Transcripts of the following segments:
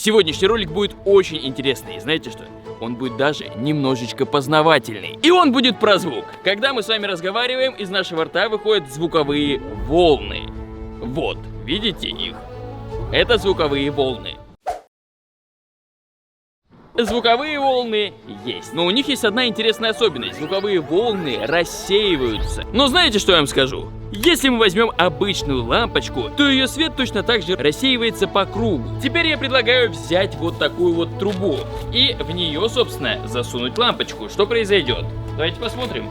Сегодняшний ролик будет очень интересный. И знаете что? Он будет даже немножечко познавательный. И он будет про звук. Когда мы с вами разговариваем, из нашего рта выходят звуковые волны. Вот, видите их? Это звуковые волны. Звуковые волны есть, но у них есть одна интересная особенность. Звуковые волны рассеиваются. Но знаете, что я вам скажу? Если мы возьмем обычную лампочку, то ее свет точно так же рассеивается по кругу. Теперь я предлагаю взять вот такую вот трубу и в нее, собственно, засунуть лампочку. Что произойдет? Давайте посмотрим.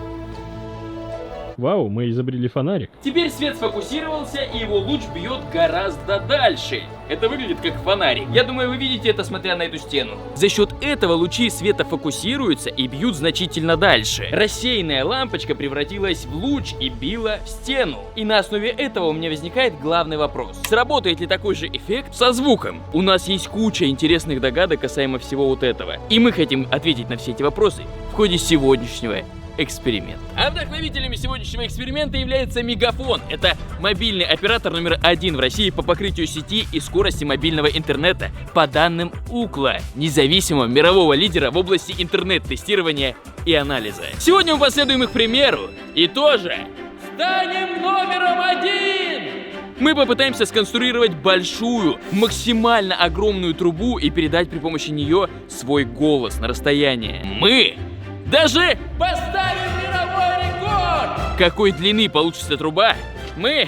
Вау, мы изобрели фонарик. Теперь свет сфокусировался, и его луч бьет гораздо дальше. Это выглядит как фонарик. Я думаю, вы видите это, смотря на эту стену. За счет этого лучи света фокусируются и бьют значительно дальше. Рассеянная лампочка превратилась в луч и била в стену. И на основе этого у меня возникает главный вопрос. Сработает ли такой же эффект со звуком? У нас есть куча интересных догадок касаемо всего вот этого. И мы хотим ответить на все эти вопросы в ходе сегодняшнего эксперимент. А вдохновителями сегодняшнего эксперимента является Мегафон. Это мобильный оператор номер 1 в России по покрытию сети и скорости мобильного интернета по данным Ookla, независимого мирового лидера в области интернет-тестирования и анализа. Сегодня мы последуем их примеру и тоже станем номером 1! Мы попытаемся сконструировать большую, максимально огромную трубу и передать при помощи нее свой голос на расстояние. Мы даже поставим мировой рекорд! Какой длины получится труба, мы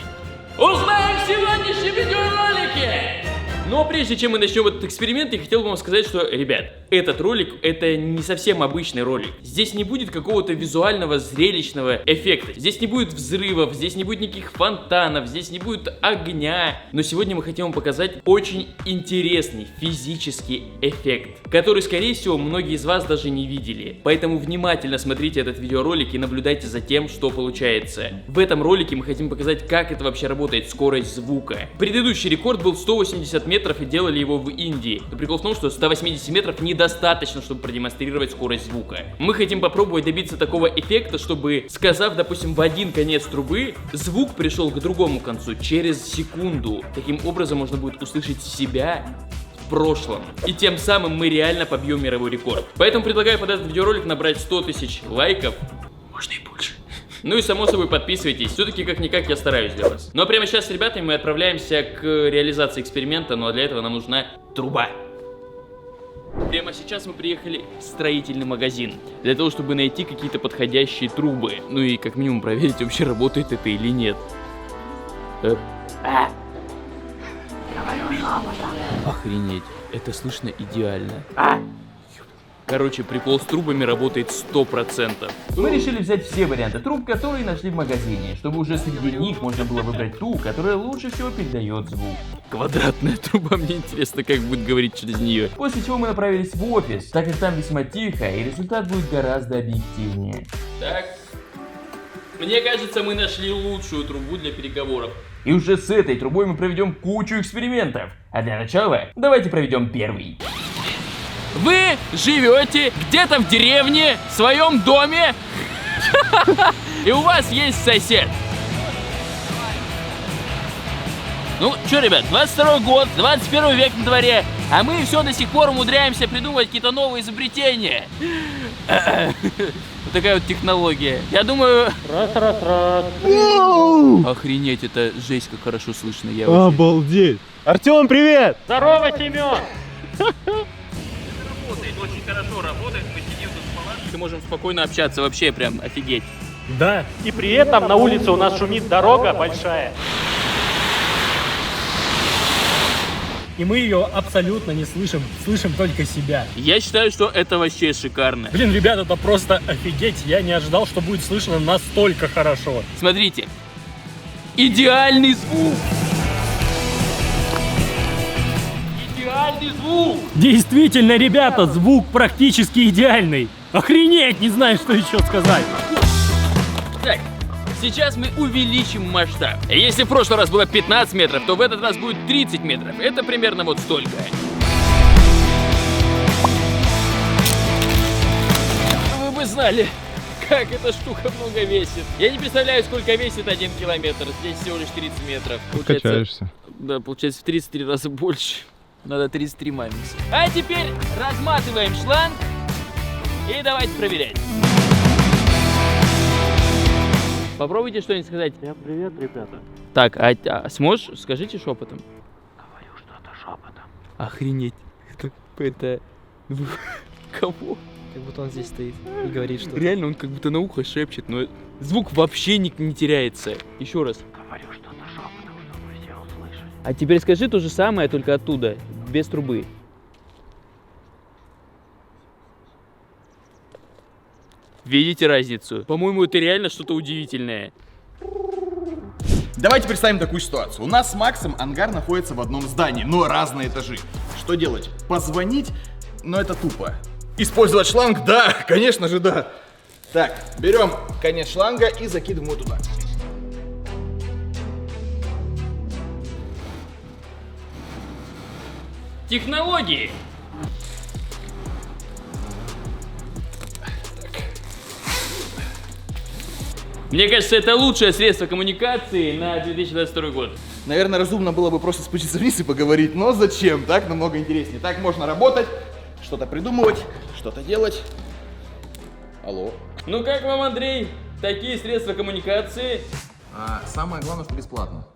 узнаем в сегодняшнем видеоролике! Но прежде чем мы начнем этот эксперимент, я хотел бы вам сказать, что, ребят, этот ролик — это не совсем обычный ролик. Здесь не будет какого-то визуального, зрелищного эффекта. Здесь не будет взрывов, здесь не будет никаких фонтанов, здесь не будет огня. Но сегодня мы хотим вам показать очень интересный физический эффект, который, скорее всего, многие из вас даже не видели. Поэтому внимательно смотрите этот видеоролик и наблюдайте за тем, что получается. В этом ролике мы хотим показать, как это вообще работает, скорость звука. Предыдущий рекорд был 180 метров и делали его в Индии. Но прикол в том, что 180 метров недостаточно, чтобы продемонстрировать скорость звука. Мы хотим попробовать добиться такого эффекта, чтобы, сказав, допустим, в один конец трубы, звук пришел к другому концу через секунду. Таким образом можно будет услышать себя в прошлом. И тем самым мы реально побьем мировой рекорд. Поэтому предлагаю под этот видеоролик набрать 100 тысяч лайков. Можно и больше. Ну и само собой подписывайтесь, все-таки как-никак я стараюсь для вас. Ну а прямо сейчас с ребятами мы отправляемся к реализации эксперимента, ну а для этого нам нужна труба. Прямо сейчас мы приехали в строительный магазин, для того, чтобы найти какие-то подходящие трубы. Ну и как минимум проверить, вообще работает это или нет. Говорю шепотом. Охренеть, это слышно идеально. Короче, прикол с трубами работает 100%. Мы решили взять все варианты труб, которые нашли в магазине, чтобы уже среди них можно было выбрать ту, которая лучше всего передает звук. Квадратная труба, мне интересно, как будет говорить через нее. После чего мы направились в офис, так как там весьма тихо, и результат будет гораздо объективнее. Так, мне кажется, мы нашли лучшую трубу для переговоров. И уже с этой трубой мы проведем кучу экспериментов. А для начала, давайте проведем первый. Вы живете где-то в деревне, в своем доме, и у вас есть сосед. Ну, что, ребят, 22 год, 21 век на дворе, а мы все до сих пор умудряемся придумывать какие-то новые изобретения. Вот такая вот технология. Я думаю... Раз. Охренеть, это жесть, как хорошо слышно. Обалдеть. Артем, привет! Здорово, Семен! Очень хорошо работает, мы сидим тут в палатке, можем спокойно общаться, вообще прям офигеть. Да. И при этом на улице у нас шумит дорога большая. И мы ее абсолютно не слышим, слышим только себя. Я считаю, что это вообще шикарно. Блин, ребята, это просто офигеть, я не ожидал, что будет слышно настолько хорошо. Смотрите, идеальный звук. Идеальный звук! Действительно, ребята, звук практически идеальный. Охренеть, не знаю, что еще сказать. Так, сейчас мы увеличим масштаб. Если в прошлый раз было 15 метров, то в этот раз будет 30 метров. Это примерно вот столько. Вы бы знали, как эта штука много весит. Я не представляю, сколько весит 1 километр. Здесь всего лишь 30 метров. Качаешься. Да, получается в 33 раза больше. Надо 33 мамиться. А теперь разматываем шланг и давайте проверять. Попробуйте что-нибудь сказать. Всем привет, ребята. Так, сможешь? Скажите шепотом. Говорю что-то шепотом. Охренеть. Это... Кого? Как будто он здесь стоит и говорит, что... Реально, он как будто на ухо шепчет, но звук вообще не теряется. Еще раз. Говорю что-то шепотом, чтобы все услышали. А теперь скажи то же самое, только оттуда, без трубы. Видите разницу? По-моему, это реально что-то удивительное. Давайте представим такую ситуацию. У нас с Максом ангар находится в одном здании, но разные этажи. Что делать? Позвонить? Но это тупо. Использовать шланг? Да, конечно же, да. Так, берем конец шланга и закидываем его туда. Технологии. Мне кажется, это лучшее средство коммуникации на 2022 год. Наверное, разумно было бы просто спуститься вниз и поговорить, но зачем? Так намного интереснее. Так можно работать, что-то придумывать, что-то делать. Алло. Ну как вам, Андрей? Такие средства коммуникации? Самое главное, что бесплатно.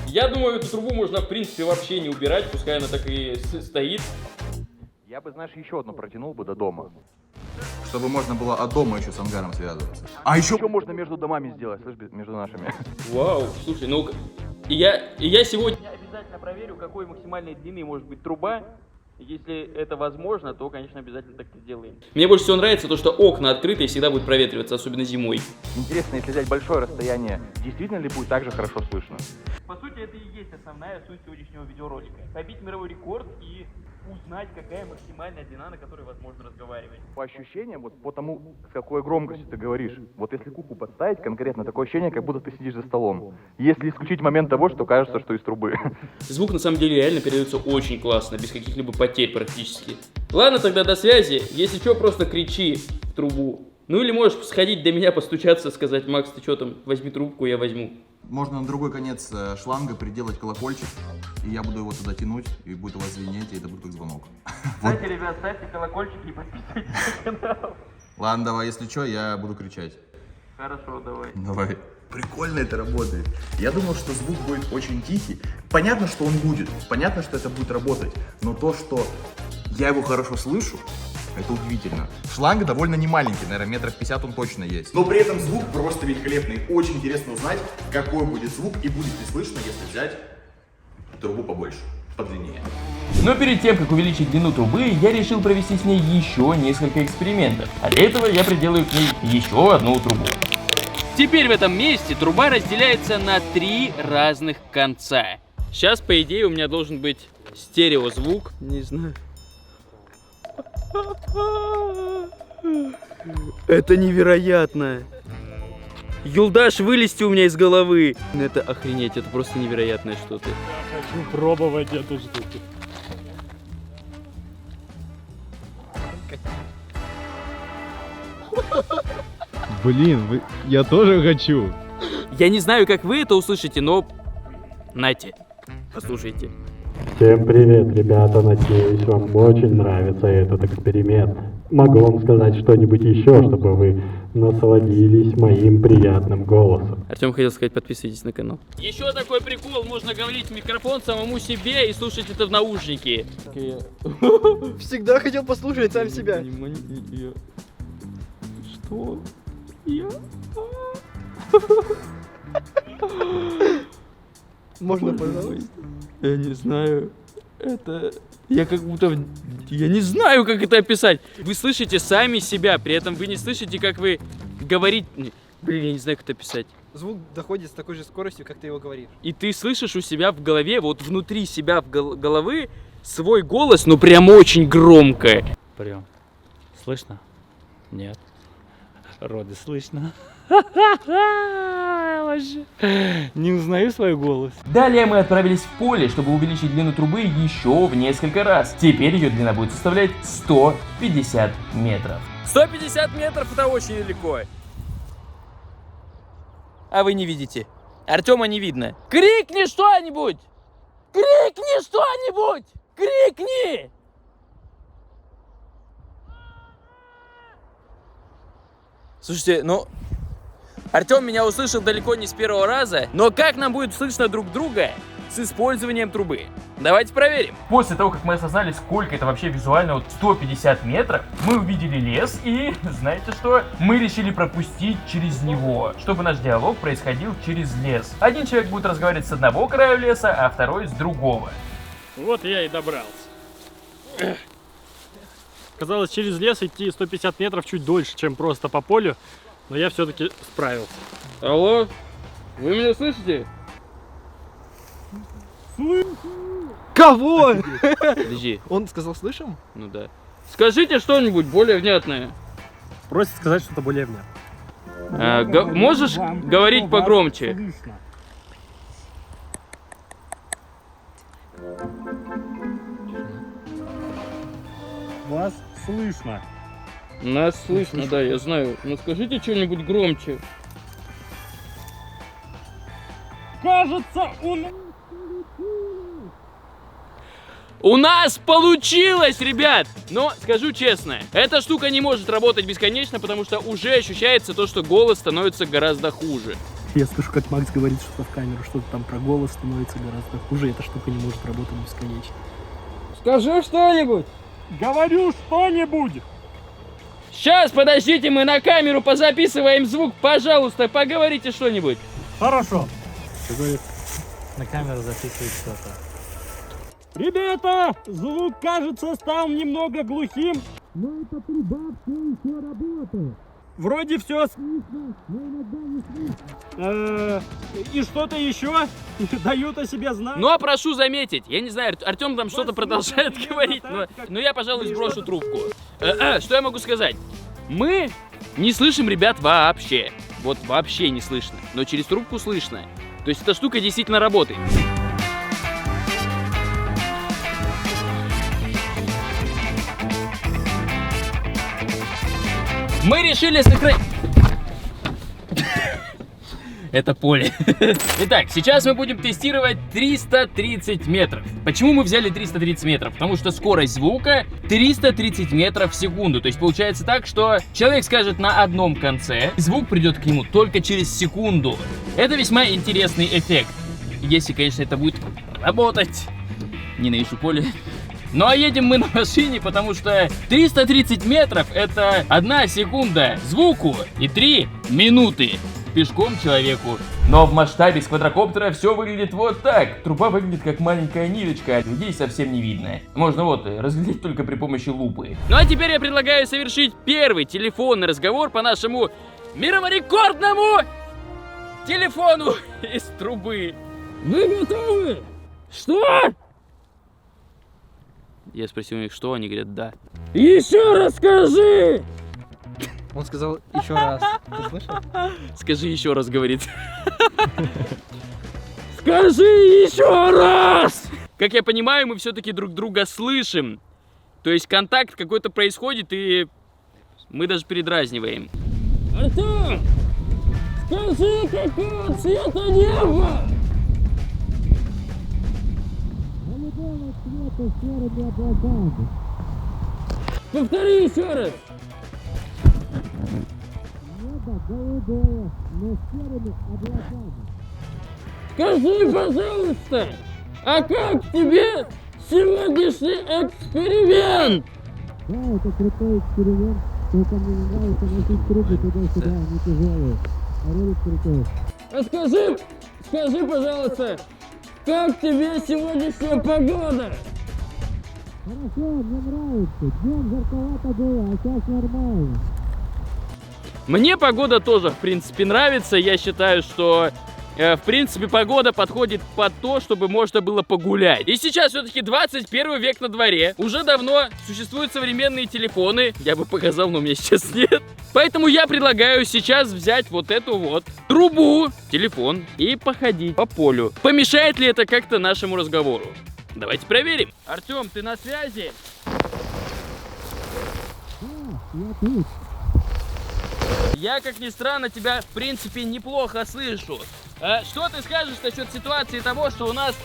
Я думаю, эту трубу можно, в принципе, вообще не убирать, пускай она так и стоит. Я бы, знаешь, еще одну протянул бы до дома. Чтобы можно было от дома еще с ангаром связываться. А еще... Что можно между домами сделать, слышь, между нашими? Вау, слушай, ну и я сегодня обязательно проверю, какой максимальной длины может быть труба. Если это возможно, то, конечно, обязательно так и сделаем. Мне больше всего нравится то, что окна открыты и всегда будут проветриваться, особенно зимой. Интересно, если взять большое расстояние, действительно ли будет так же хорошо слышно? По сути, это и есть основная суть сегодняшнего видеоролика. Побить мировой рекорд и узнать, какая максимальная длина, на которой возможно разговаривать. По ощущениям, вот по тому, с какой громкостью ты говоришь, вот если куку подставить конкретно, такое ощущение, как будто ты сидишь за столом. Если исключить момент того, что кажется, что из трубы. Звук на самом деле реально передается очень классно, без каких-либо потерь практически. Ладно, тогда до связи. Если что, просто кричи в трубу. Ну или можешь сходить до меня, постучаться, сказать: Макс, ты что там, возьми трубку, я возьму. Можно на другой конец шланга приделать колокольчик, и я буду его туда тянуть, и будет у вас звенеть, и это будет как звонок. Кстати, ребят, ставьте колокольчик и подписывайтесь на канал. Ладно, давай, если что, я буду кричать. Хорошо, давай. Давай. Прикольно это работает. Я думал, что звук будет очень тихий. Понятно, что он будет, понятно, что это будет работать, но то, что я его хорошо слышу, это удивительно. Шланг довольно немаленький, наверное, метров 50 он точно есть. Но при этом звук просто великолепный. Очень интересно узнать, какой будет звук и будет ли слышно, если взять трубу побольше, подлиннее. Но перед тем, как увеличить длину трубы, я решил провести с ней еще несколько экспериментов. А для этого я приделаю к ней еще одну трубу. Теперь в этом месте труба разделяется на 3 разных конца. Сейчас, по идее, у меня должен быть стереозвук. Не знаю. Это невероятно. Юлдаш, вылезти у меня из головы. Это охренеть, это просто невероятное что-то. Я хочу пробовать эту штуку. Блин, я тоже хочу. Я не знаю, как вы это услышите, но... Нате, послушайте. Всем привет, ребята, надеюсь, вам очень нравится этот эксперимент. Могу вам сказать что-нибудь еще, чтобы вы насладились моим приятным голосом. Артем хотел сказать, подписывайтесь на канал. Еще такой прикол, можно говорить в микрофон самому себе и слушать это в наушники. Всегда хотел послушать сам себя. Что? Я... Можно, пожалуйста? Я не знаю. Это... Я как будто... Я не знаю, как это описать. Вы слышите сами себя, при этом вы не слышите, как вы говорите... Блин, я не знаю, как это описать. Звук доходит с такой же скоростью, как ты его говоришь. И ты слышишь у себя в голове, вот внутри себя в головы, свой голос, ну прям очень громко. Прям. Слышно? Нет. Роды слышно. Вообще. Не узнаю свой голос. Далее мы отправились в поле, чтобы увеличить длину трубы еще в несколько раз. Теперь ее длина будет составлять 150 метров. 150 метров — это очень далеко. А вы не видите. Артема не видно. Крикни что-нибудь! Крикни что-нибудь! Крикни! Слушайте, ну... Артем меня услышал далеко не с первого раза, но как нам будет слышно друг друга с использованием трубы? Давайте проверим. После того, как мы осознали, сколько это вообще визуально, вот 150 метров, мы увидели лес и, знаете что, мы решили пропустить через него, чтобы наш диалог происходил через лес. Один человек будет разговаривать с одного края леса, а второй с другого. Вот я и добрался. Казалось, через лес идти 150 метров чуть дольше, чем просто по полю, но я все-таки справился. Алло? Вы меня слышите? Кого? Подожди, Он сказал, слышим? ну да. Скажите что-нибудь более внятное. Просит сказать что-то более внятное. Можешь говорить погромче? Вас слышно. Нас слышно, да, я знаю. Но скажите что-нибудь громче. Кажется, У нас получилось, ребят! Но скажу честно, эта штука не может работать бесконечно, потому что уже ощущается то, что голос становится гораздо хуже. Я слышу, как Макс говорит что-то в камеру, что-то там про голос становится гораздо хуже. Эта штука не может работать бесконечно. Скажи что-нибудь! говорю что-нибудь. Сейчас, подождите, мы на камеру позаписываем звук. Пожалуйста, поговорите что-нибудь. Хорошо. На камеру записывает что-то. Ребята, звук, кажется, стал немного глухим. Но эта труба все еще работает. Вроде все слышно, но иногда не слышно. И что-то еще дают о себе знать. Но прошу заметить, я не знаю, Артем там что-то продолжает говорить, но я, пожалуй, сброшу трубку. Что я могу сказать? Мы не слышим ребят вообще. Вот вообще не слышно. Но через трубку слышно. То есть эта штука действительно работает. Мы решили сократить... Это поле. Итак, сейчас мы будем тестировать 330 метров. Почему мы взяли 330 метров? Потому что скорость звука 330 метров в секунду. То есть получается так, что человек скажет на одном конце, звук придет к нему только через секунду. Это весьма интересный эффект. Если, конечно, это будет работать. Ненавижу поле. Ну а едем мы на машине, потому что 330 метров это 1 секунда звуку и 3 минуты пешком человеку. Но в масштабе с квадрокоптера все выглядит вот так. Труба выглядит как маленькая ниточка, а людей совсем не видно. Можно вот разглядеть только при помощи лупы. Ну а теперь я предлагаю совершить первый телефонный разговор по нашему мироворекордному телефону из трубы. Вы готовы? Что? Я спросил у них, что, они говорят, да. Еще раз скажи! Он сказал еще раз. Ты слышал? Скажи еще раз, говорит. Скажи еще раз! Как я понимаю, мы все-таки друг друга слышим. То есть контакт какой-то происходит, и мы даже передразниваем. Артем! Скажи, какого цвета небо? Повтори еще раз. Небо голубое, но с серыми облаками. Скажи, пожалуйста, а как тебе сегодняшний эксперимент? Да, это крутой эксперимент. Только мне не нравится носить трубы туда-сюда, они тяжелые. А ролик крутой. А скажи, пожалуйста, как тебе сегодняшняя погода? Хорошо, мне нравится. Днем жарковато было, а сейчас нормально. Мне погода тоже, в принципе, нравится. Я считаю, что, в принципе, погода подходит под то, чтобы можно было погулять. И сейчас все-таки 21 век на дворе. Уже давно существуют современные телефоны. Я бы показал, но у меня сейчас нет. Поэтому я предлагаю сейчас взять вот эту вот трубу, телефон, и походить по полю. Помешает ли это как-то нашему разговору? Давайте проверим. Артем, ты на связи? Я тут. Я, как ни странно, тебя, в принципе, неплохо слышу. Что ты скажешь насчет ситуации того, что у нас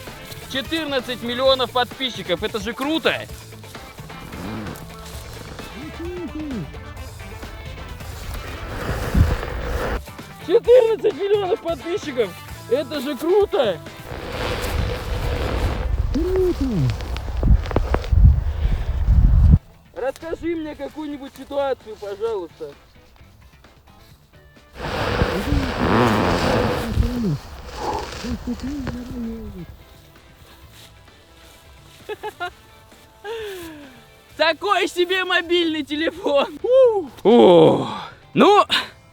14 миллионов подписчиков, это же круто! 14 миллионов подписчиков! Это же круто! Расскажи мне какую-нибудь ситуацию, пожалуйста. Такой себе мобильный телефон. Ну,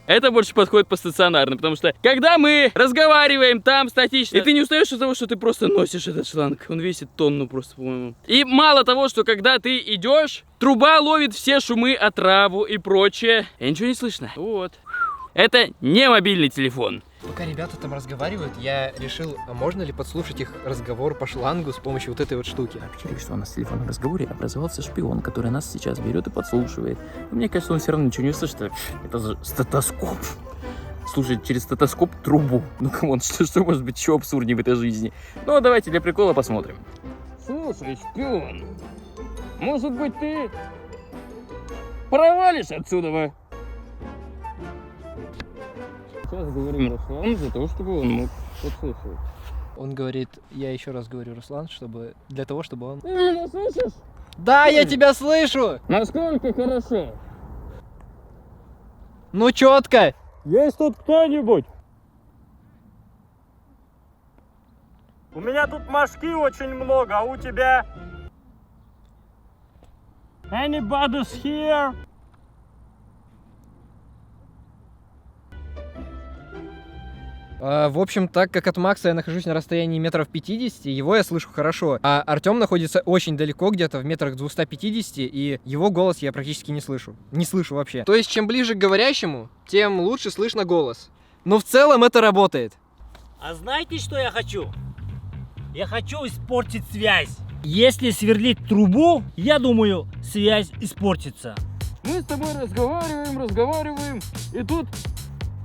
это больше подходит по стационарно, потому что когда мы разговариваем там статично, и ты не устаешь от того, что ты просто носишь этот шланг. Он весит тонну просто, по-моему. И мало того, что когда ты идешь, труба ловит все шумы, отраву и прочее. И ничего не слышно. Вот. Это не мобильный телефон. Пока ребята там разговаривают, я решил, а можно ли подслушать их разговор по шлангу с помощью вот этой вот штуки. Через что у нас в телефонном разговоре образовался шпион, который нас сейчас берет и подслушивает. Но мне кажется, он все равно ничего не слышит. Это же стетоскоп. Слушать через стетоскоп трубу. Ну камон, что может быть еще абсурднее в этой жизни? Ну давайте для прикола посмотрим. Слушай, шпион, может быть ты провалишь отсюда? Сейчас говорим Руслану для того, чтобы он мог подслушивать. Он говорит, я еще раз говорю, Руслан, чтобы для того, чтобы он... Ты меня слышишь? Да, я тебя слышу! Насколько хорошо? Ну четко! Есть тут кто-нибудь? У меня тут мошки очень много, а у тебя? Anybody's here? В общем, так как от Макса я нахожусь на расстоянии метров 50, его я слышу хорошо. А Артем находится очень далеко, где-то в метрах 250, и его голос я практически не слышу. Не слышу вообще. То есть, чем ближе к говорящему, тем лучше слышно голос. Но в целом это работает. А знаете, что я хочу? Я хочу испортить связь. Если сверлить трубу, я думаю, связь испортится. Мы с тобой разговариваем, и тут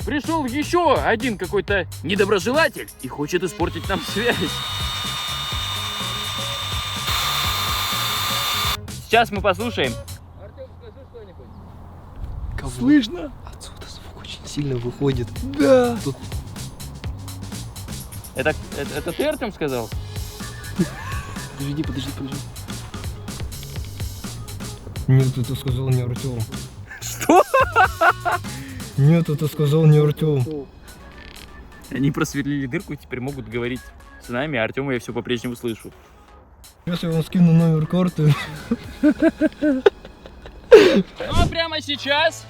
пришел еще один какой-то недоброжелатель и хочет испортить нам связь. Сейчас мы послушаем. Артем, скажи что-нибудь. Слышно? Отсюда звук очень сильно выходит. Да. Тут... Это ты, Артем, сказал? Подожди. Нет, это сказал не Артем. Что? Нет, это сказал не Артем. Они просверлили дырку и теперь могут говорить с нами, а Артема я все по-прежнему слышу. Сейчас я вам скину номер карты. Ну а прямо сейчас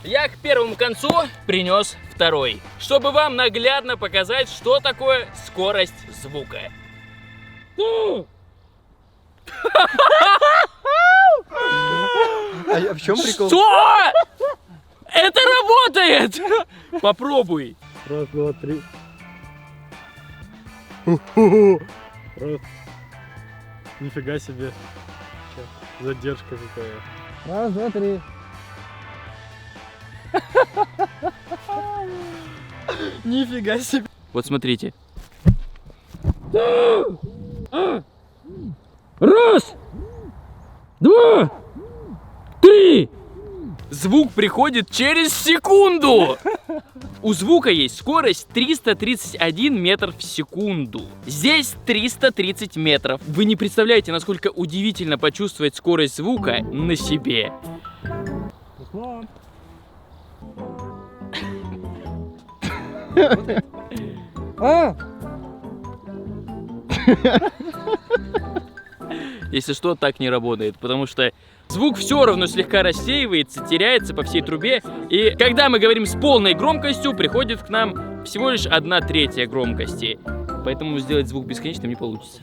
я к первому концу принес второй, чтобы вам наглядно показать, что такое скорость звука. А в чем прикол? Что? Это работает! Попробуй. Раз, два, три. Раз. Нифига себе. Задержка какая. Раз, два, три. Нифига себе. Вот смотрите. Раз, два, три. Звук приходит через секунду. У звука есть скорость 331 метр в секунду. Здесь 330 метров. Вы не представляете, насколько удивительно почувствовать скорость звука на себе. Если что, так не работает, потому что звук все равно слегка рассеивается, теряется по всей трубе. И когда мы говорим с полной громкостью, приходит к нам всего лишь 1/3 громкости. Поэтому сделать звук бесконечным не получится.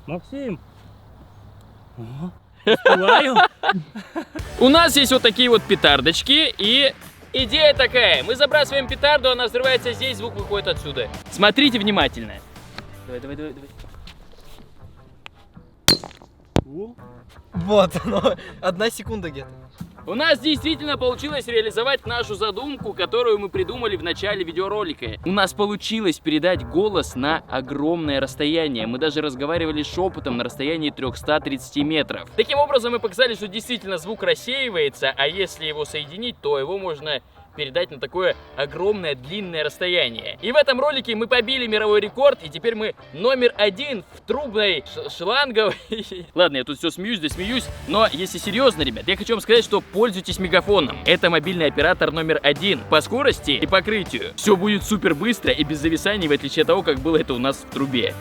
Максим. Успеваю. У нас есть вот такие вот петардочки, и идея такая. Мы забрасываем петарду, она взрывается здесь, звук выходит отсюда. Смотрите внимательно. Давай. Вот оно. 1 секунда где-то. У нас действительно получилось реализовать нашу задумку, которую мы придумали в начале видеоролика. У нас получилось передать голос на огромное расстояние. Мы даже разговаривали шепотом на расстоянии 330 метров. Таким образом, мы показали, что действительно звук рассеивается, а если его соединить, то его можно передать на такое огромное длинное расстояние. И в этом ролике мы побили мировой рекорд, и теперь мы номер 1 в трубной шланговой. Ладно, я тут все смеюсь, да смеюсь, но если серьезно, ребят, я хочу вам сказать, что пользуйтесь мегафоном. Это мобильный оператор номер 1 по скорости и покрытию. Все будет супер быстро и без зависаний, в отличие от того, как было это у нас в трубе.